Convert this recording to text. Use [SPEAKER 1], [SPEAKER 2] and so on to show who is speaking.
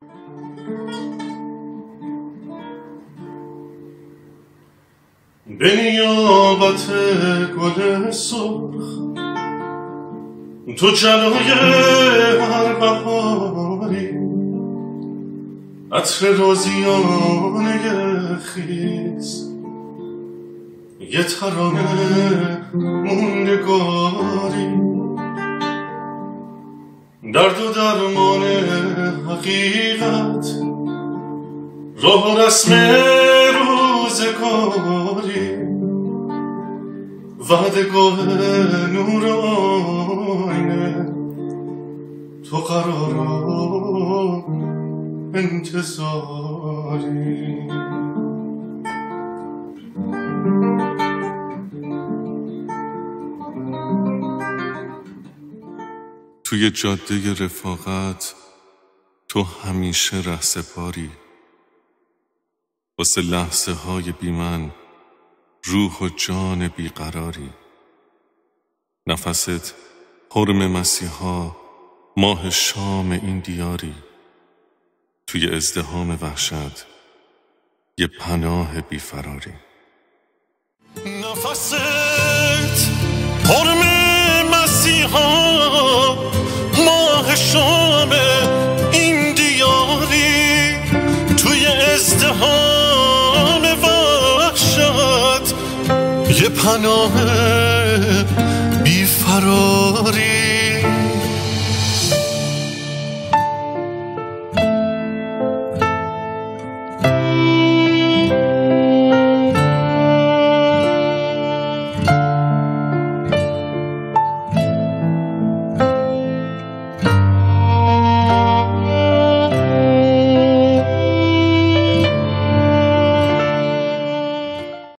[SPEAKER 1] به نیابت گل سرخ تو جلوی هر بهاری، عطر رازیانه خیز، یه ترانه موندگاری، درد و درمان حقیقت، راه و رسم روزگاری، وعدگاه نور آینه، تو قرار انتظاری.
[SPEAKER 2] توی جاده رفاقت تو همیشه رهسپاری، واسه لحظه های بی من روح و جان بیقراری. نفست حرم مسیحا، ماه شام این دیاری، توی ازدحام وحشت یه پناه بیفراری.
[SPEAKER 1] نفست حرم مسیحا، ماه شام این دیاری، توی ازدحام وحشت یه پناه بیفراری.